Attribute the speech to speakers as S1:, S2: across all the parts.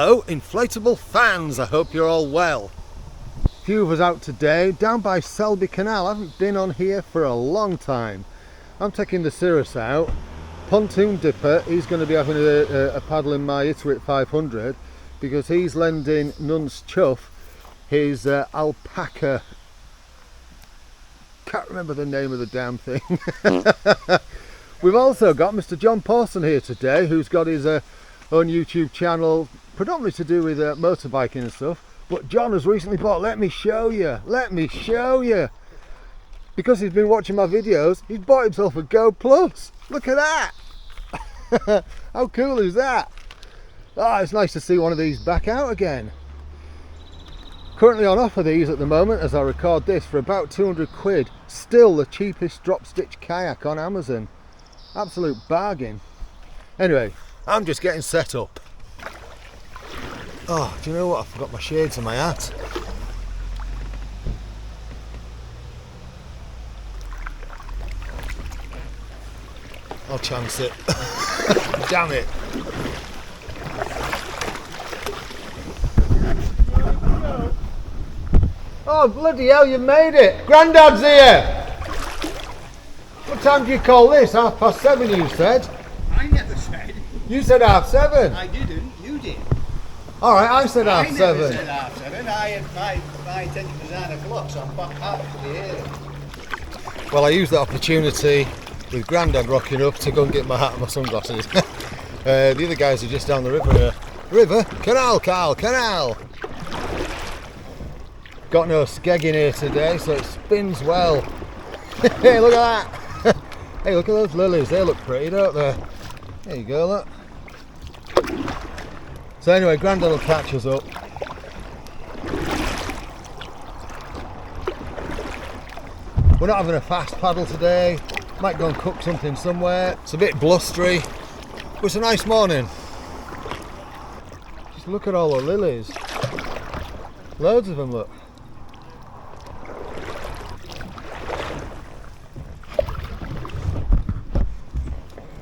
S1: Hello inflatable fans, I hope you're all well. A few of us out today down by Selby Canal. I haven't been on here for a long time. I'm taking the Cirrus out. Pontoon Dipper, he's going to be having a paddle in my Itiwit 500 because he's lending Nun's Chuff his Alpacka, can't remember the name of the damn thing. We've also got Mr. John Pawson here today, who's got his own YouTube channel predominantly to do with motorbiking and stuff. But John has recently bought, let me show you, because he's been watching my videos, he's bought himself a GoPlus. Look at that. How cool is that? Ah, it's nice to see one of these back out again. Currently on offer these at the moment as I record this for about 200 quid. Still the cheapest drop stitch kayak on Amazon. Absolute bargain. Anyway, I'm just getting set up. Oh, do you know what? I forgot my shades and my hat. I'll chance it. Damn it. Oh, bloody hell, you made it. Grandad's here. What time do you call this? 7:30 you said?
S2: I never said.
S1: You said 7:30.
S2: I didn't, you did.
S1: Alright, I said 7:30.
S2: I never said 7:30. My intention was 9 o'clock, so I'm back halfway here.
S1: Well, I used that opportunity with Grandad rocking up to go and get my hat and my sunglasses. The other guys are just down the river here. River? Canal, Carl, canal! Got no skeg in here today, so it spins well. Hey, look at that! Hey, look at those lilies, they look pretty, don't they? There you go, look. So anyway, Grandad will catch us up. We're not having a fast paddle today. Might go and cook something somewhere. It's a bit blustery, but it's a nice morning. Just look at all the lilies. Loads of them, look.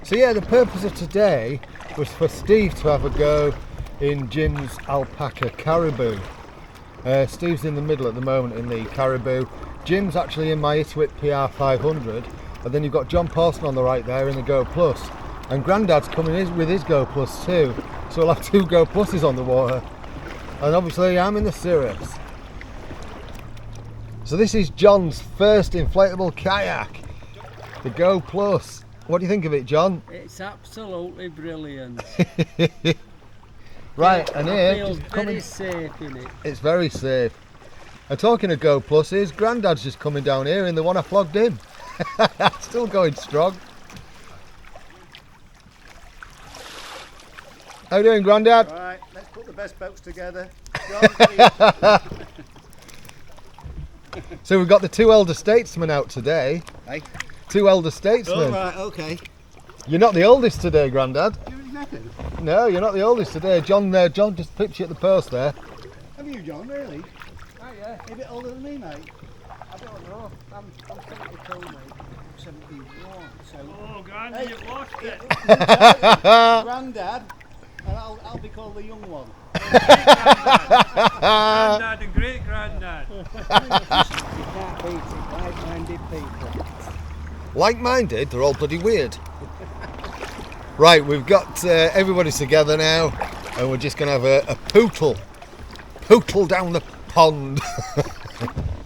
S1: So yeah, the purpose of today was for Steve to have a go in Jim's Alpacka Caribou. Steve's in the middle at the moment in the Caribou. Jim's actually in my Itiwit PR500, and then you've got John Pawson on the right there in the GoPlus. And Grandad's coming in with his GoPlus too, so we'll have 2 GoPluses on the water. And obviously I'm in the Cirrus. So this is John's first inflatable kayak, the GoPlus. What do you think of it, John?
S3: It's absolutely brilliant.
S1: Right, and here,
S3: I feel very safe in it.
S1: It's very safe. And talking of GoPluses, Grandad's just coming down here in the one I flogged in. Still going strong. How you doing, Grandad?
S2: Right, let's put the best boats together.
S1: So we've got the 2 elder statesmen out today.
S2: Hey?
S1: 2 elder statesmen.
S2: Oh, right, okay.
S1: You're not the oldest today, Grandad.
S2: You reckon?
S1: No, you're not the oldest today. John just picked you at the post there.
S2: Have you, John, really?
S3: Oh yeah,
S2: A bit older than me, mate.
S3: I don't know. I'm 72, mate.
S2: 71, so...
S3: Oh, Granny,
S2: Hey,
S3: you've lost it.
S2: Granddad, and I'll be called the young one.
S3: Granddad and great granddad. You can't beat it, like-minded people.
S1: Like-minded? They're all bloody weird. Right, we've got everybody together now, and we're just going to have a pootle down the pond.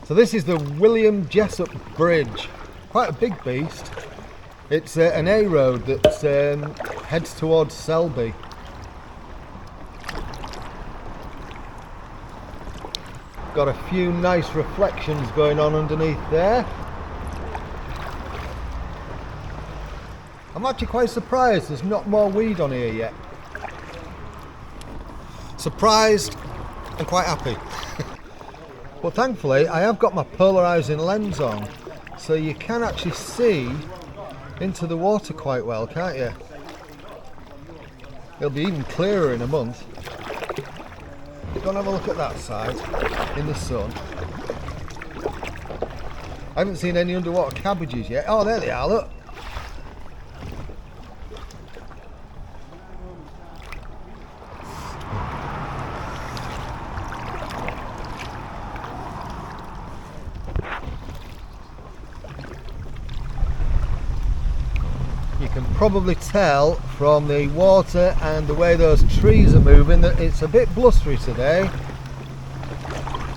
S1: So this is the William Jessup Bridge. Quite a big beast. It's an A road that heads towards Selby. Got a few nice reflections going on underneath there. I'm actually quite surprised there's not more weed on here yet. Surprised and quite happy. But thankfully I have got my polarising lens on, so you can actually see into the water quite well, can't you? It'll be even clearer in a month. Go and have a look at that side in the sun. I haven't seen any underwater cabbages yet. Oh, there they are, look. probably tell from the water and the way those trees are moving that it's a bit blustery today.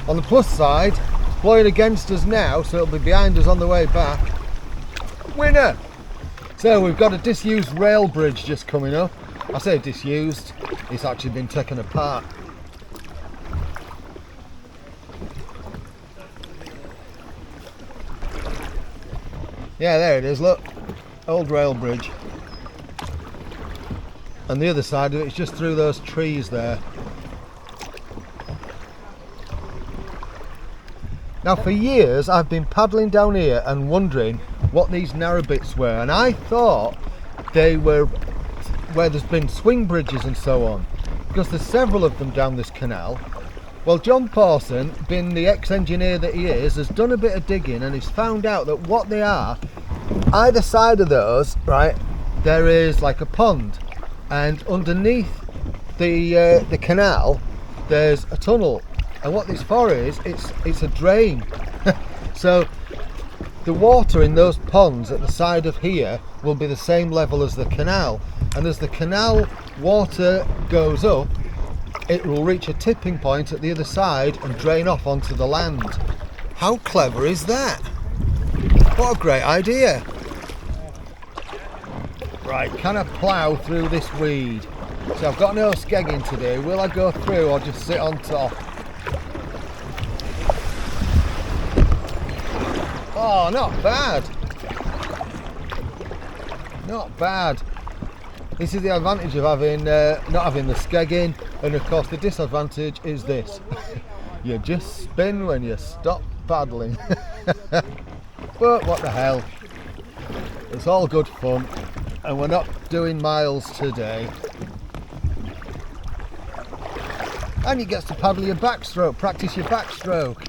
S1: On the plus side, it's blowing against us now, so it'll be behind us on the way back. Winner! So we've got a disused rail bridge just coming up. I say disused, it's actually been taken apart. Yeah, there it is, look. Old rail bridge. And the other side of it is just through those trees there. Now for years I've been paddling down here and wondering what these narrow bits were, and I thought they were where there's been swing bridges and so on, because there's several of them down this canal. Well, John Pawson, being the ex-engineer that he is, has done a bit of digging and he's found out that what they are, either side of those, right, there is like a pond, and underneath the canal there's a tunnel, and what this for is it's a drain. So the water in those ponds at the side of here will be the same level as the canal, and as the canal water goes up, it will reach a tipping point at the other side and drain off onto the land. How clever is that? What a great idea. Right, can I plough through this weed? So I've got no skegging to do. Will I go through or just sit on top? Oh, not bad. Not bad. This is the advantage of having not having the skegging, and of course the disadvantage is this. You just spin when you stop paddling. But what the hell, it's all good fun, and we're not doing miles today. And you get to paddle your backstroke, practice your backstroke.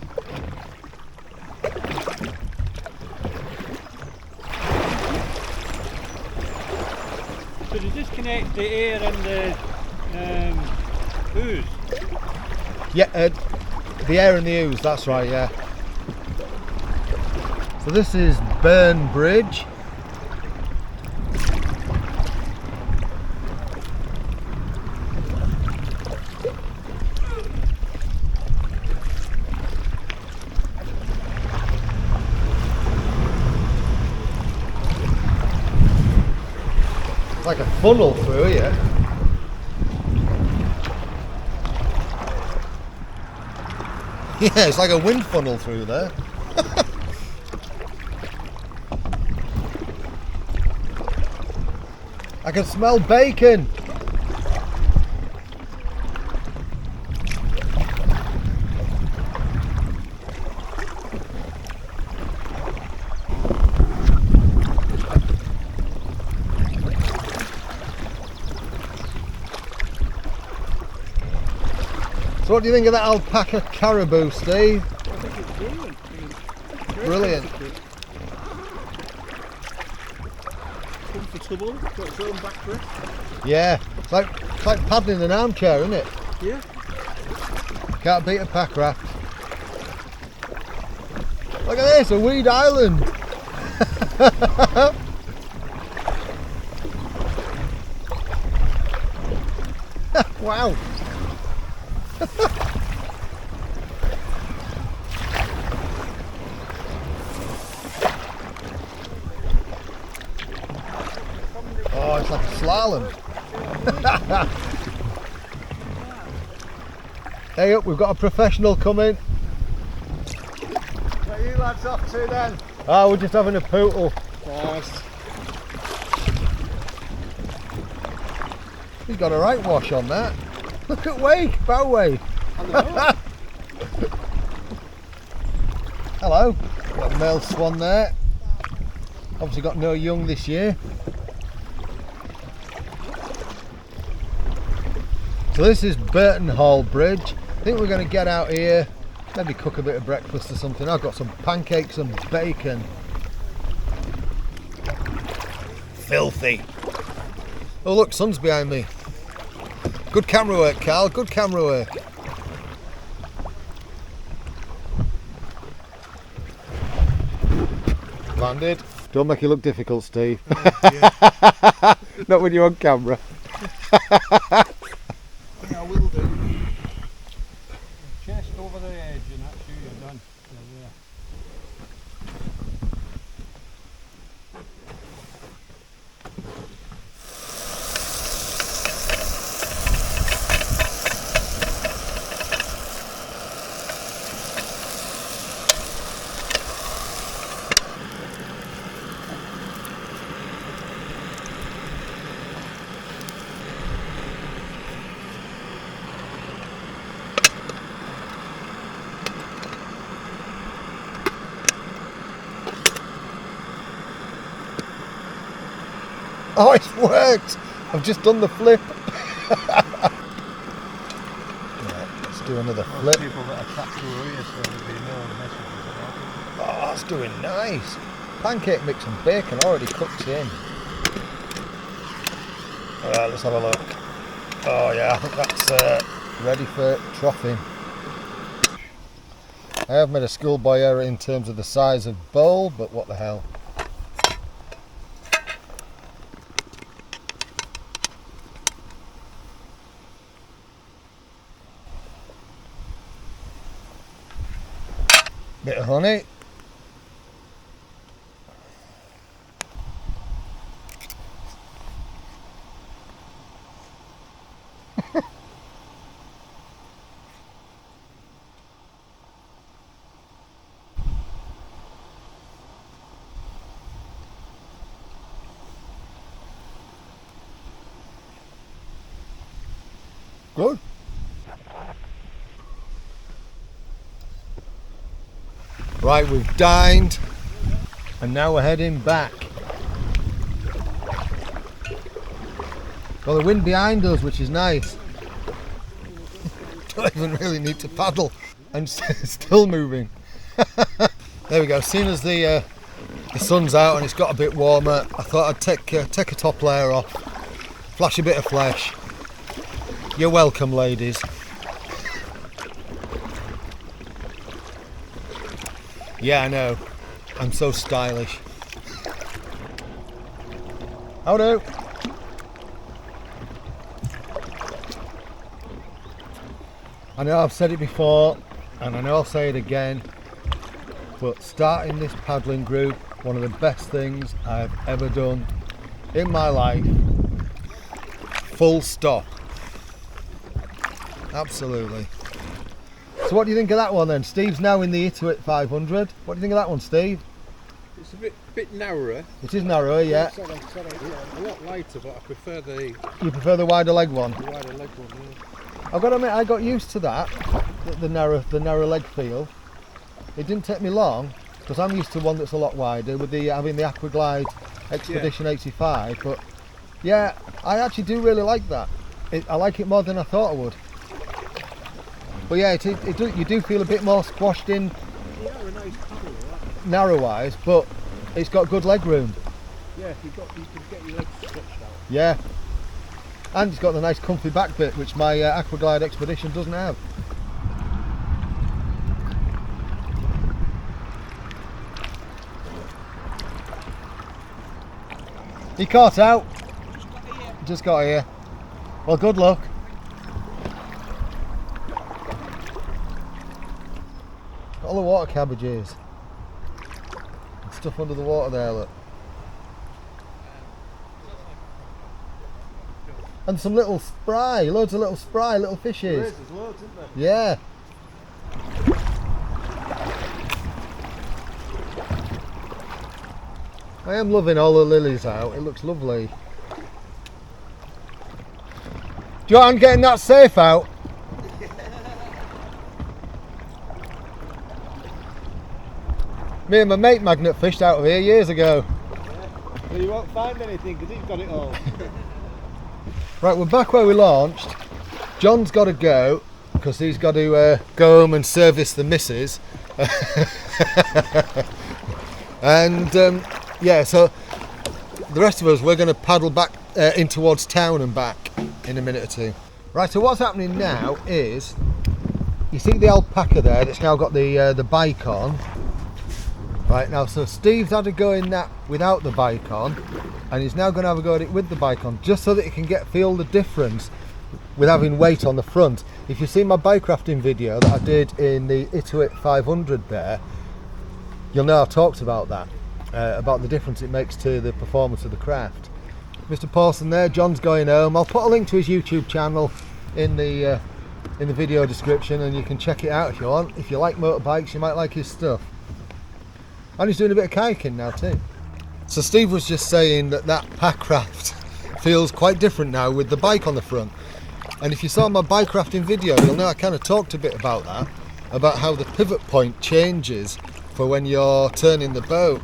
S3: So to disconnect the air and the ooze?
S1: Yeah, the air and the ooze, that's right, yeah. So this is Burn Bridge. It's like a funnel through here. Yeah, it's like a wind funnel through there. I can smell bacon. So what do you think of that Alpacka Caribou, Steve?
S3: I think it's brilliant.
S1: Brilliant.
S3: Comfortable, got its own backrest.
S1: Yeah, it's like paddling an armchair, isn't it?
S3: Yeah.
S1: Can't beat a packraft. Look at this, a weed island. Wow. Oh, it's like a slalom. Hey up, we've got a professional coming.
S2: Where are you lads off to then?
S1: Ah, we're just having a pootle.
S2: Nice.
S1: He's got a right wash on that. Look at wake, bow wake. Hello, got a male swan there. Obviously got no young this year. So this is Burton Hall Bridge. I think we're going to get out here, maybe cook a bit of breakfast or something. I've got some pancakes and bacon. Filthy. Oh look, sun's behind me. Good camera work, Carl, good camera work. Landed. Don't make it look difficult, Steve.
S3: Yeah.
S1: Not when you're on camera.
S3: I will do. Chest over the edge and that's you, you're done. You're there.
S1: Oh, it's worked! I've just done the flip. Right, let's do another flip.
S2: People that are tattoo here, so there'll be no messages about it.
S1: Oh, that's doing nice. Pancake mix and bacon already cooked in. Alright, let's have a look. Oh yeah, I think that's ready for troughing. I have made a schoolboy error in terms of the size of bowl, but what the hell. Bit of honey. Good. Right, we've dined and now we're heading back. Got the wind behind us, which is nice. Don't even really need to paddle and still moving. There we go. As soon as the sun's out and it's got a bit warmer, I thought I'd take a top layer off, flash a bit of flesh. You're welcome, ladies. Yeah, I know. I'm so stylish. Howdo. I know I've said it before, and I know I'll say it again, but starting this paddling group, one of the best things I've ever done in my life. Full stop. Absolutely. So what do you think of that one then? Steve's now in the Itiwit 500. What do you think of that one, Steve?
S4: It's a bit narrower.
S1: It is narrower, yeah.
S4: Sorry, a lot lighter, but I prefer the
S1: You prefer the wider leg one?
S4: wider leg one. Yeah.
S1: I've got to admit, I got used to that, the narrow leg feel. It didn't take me long, because I'm used to one that's a lot wider with the having the Aquaglide Expedition 85. But yeah, I actually do really like that. I like it more than I thought I would. But yeah, you do feel a bit more squashed in narrow-wise, but it's got good leg room.
S4: Yeah, you can get your legs stretched out.
S1: Yeah, and it's got the nice comfy back bit, which my Aquaglide Expedition doesn't have. You caught out? Just got here. Well, good luck. All the water cabbages. Stuff under the water there, look. And some little spry, loads of little spry, little fishes.
S2: There's loads, isn't there?
S1: Yeah. I am loving all the lilies out, it looks lovely. Do you want getting that safe out? Me and my mate magnet fished out of here years ago.
S2: Well, you won't find anything because he's got it all.
S1: Right, we're back where we launched. John's got to go because he's got to go home and service the missus. And yeah, so the rest of us, we're going to paddle back in towards town and back in a minute or two. Right, so what's happening now is, you see the alpaca there that's now got the bike on. Right, now so Steve's had a go in that without the bike on, and he's now going to have a go at it with the bike on, just so that he can feel the difference with having weight on the front. If you've seen my bike rafting video that I did in the Itiwit PR500 there, you'll know I talked about that, about the difference it makes to the performance of the craft. Mr. Paulson there, John's going home. I'll put a link to his YouTube channel in the video description, and you can check it out if you want. If you like motorbikes, you might like his stuff. And he's doing a bit of kayaking now too. So Steve was just saying that packraft feels quite different now with the bike on the front. And if you saw my bike rafting video, you'll know I kind of talked a bit about that, about how the pivot point changes for when you're turning the boat.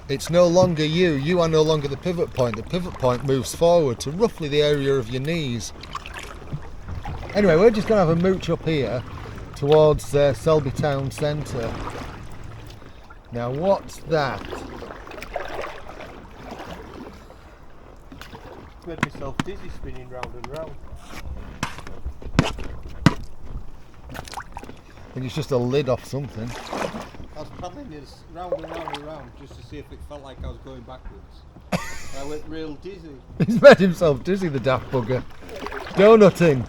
S1: It's no longer you are no longer the pivot point. The pivot point moves forward to roughly the area of your knees. Anyway, we're just going to have a mooch up here towards Selby town centre. Now what's that?
S4: Made myself dizzy spinning round and round.
S1: I think it's just a lid off something.
S2: I was paddling this round and round and round just to see if it felt like I was going backwards. I went real dizzy.
S1: He's made himself dizzy, the daft bugger. Donutting.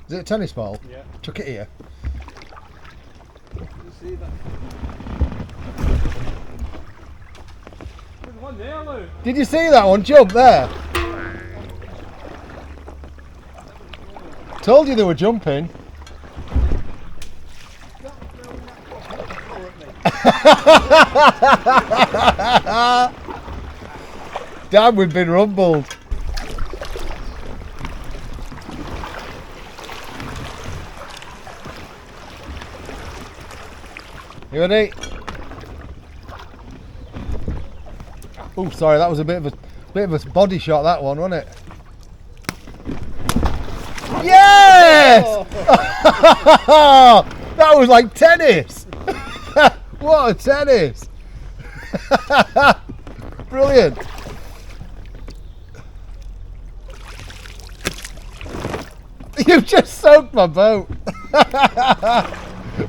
S1: Is it a tennis ball?
S4: Yeah.
S1: Chuck it here.
S4: You see that?
S3: There's one there, Luke.
S1: Did you see that one jump there? Told you they were jumping. Damn, we've been rumbled. You ready? Oh, sorry, that was a bit of a body shot, that one, wasn't it? Yes! That was like tennis. What a tennis! Brilliant. You've just soaked my boat.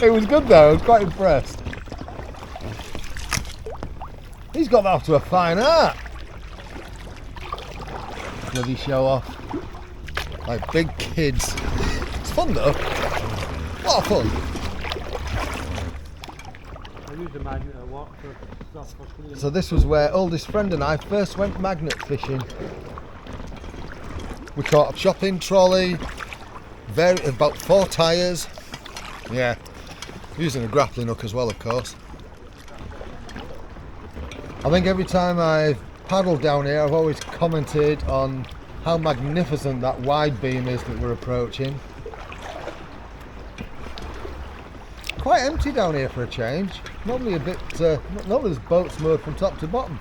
S1: It was good though, I was quite impressed. He's got that off to a fine art. Bloody show off. Like big kids. It's fun though. A lot of fun.
S3: I use the magnet a lot for stuff.
S1: So this was where oldest friend and I first went magnet fishing. We caught a shopping trolley, about 4 tyres. Yeah, using a grappling hook as well, of course. I think every time I've paddled down here, I've always commented on how magnificent that wide beam is that we're approaching. Quite empty down here for a change. Normally a bit, normally there's boats moored from top to bottom.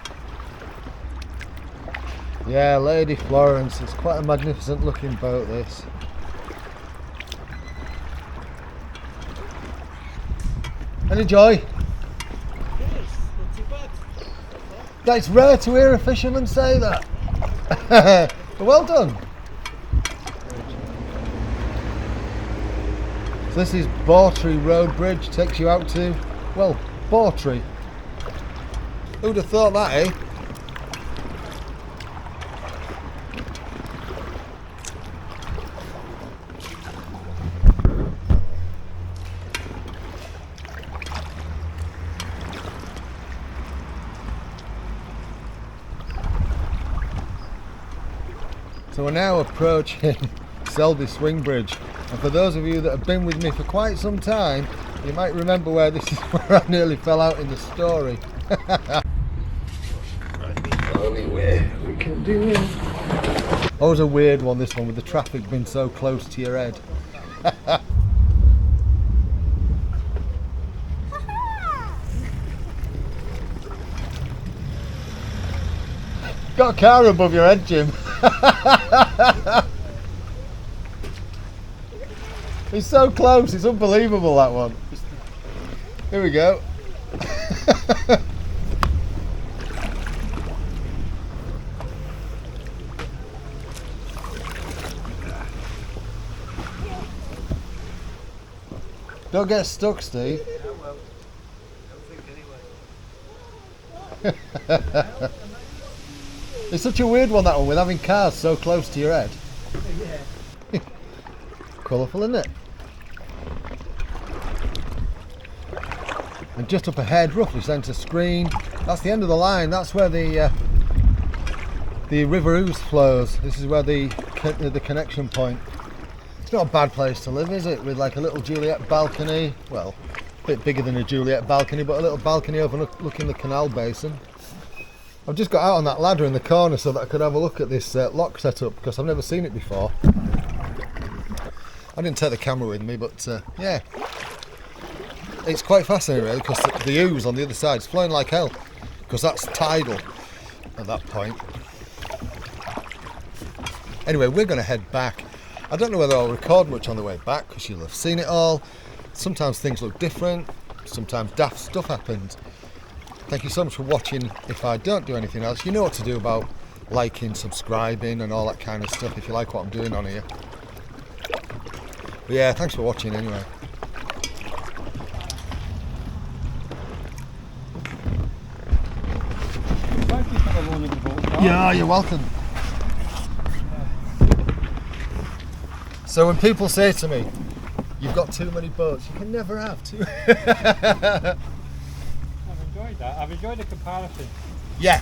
S1: Yeah, Lady Florence, it's quite a magnificent looking boat this. Any joy? It's rare to hear a fisherman say that. But well done. So this is Bawtry Road Bridge, takes you out to, well, Bawtry. Who'd have thought that, eh? So we're now approaching Selby Swing Bridge, and for those of you that have been with me for quite some time, you might remember where this is where I nearly fell out in the story. The only way we can do it. Always a weird one, this one, with the traffic being so close to your head. Got a car above your head, Jim. It's so close, it's unbelievable, that one. Here we go. Don't get stuck, Steve.
S4: Yeah, well, don't think anyway.
S1: It's such a weird one, that one, with having cars so close to your head.
S3: Yeah.
S1: Colourful, isn't it? And just up ahead, roughly centre screen, that's the end of the line. That's where the River Ouse flows. This is where the connection point. It's not a bad place to live, is it? With like a little Juliet balcony. Well, a bit bigger than a Juliet balcony, but a little balcony overlooking the canal basin. I've just got out on that ladder in the corner so that I could have a look at this lock setup, because I've never seen it before. I didn't take the camera with me, but yeah. It's quite fascinating really, because the ooze on the other side is flowing like hell, because that's tidal at that point. Anyway, we're going to head back. I don't know whether I'll record much on the way back, because you'll have seen it all. Sometimes things look different, sometimes daft stuff happens. Thank you so much for watching. If I don't do anything else, you know what to do about liking, subscribing and all that kind of stuff if you like what I'm doing on here. But yeah, thanks for watching anyway.
S3: Thank you for the loan of the boat. Carl.
S1: Yeah, you're welcome. So when people say to me, you've got too many boats, you can never have two.
S3: I've enjoyed that. I've enjoyed the comparison.
S1: Yeah.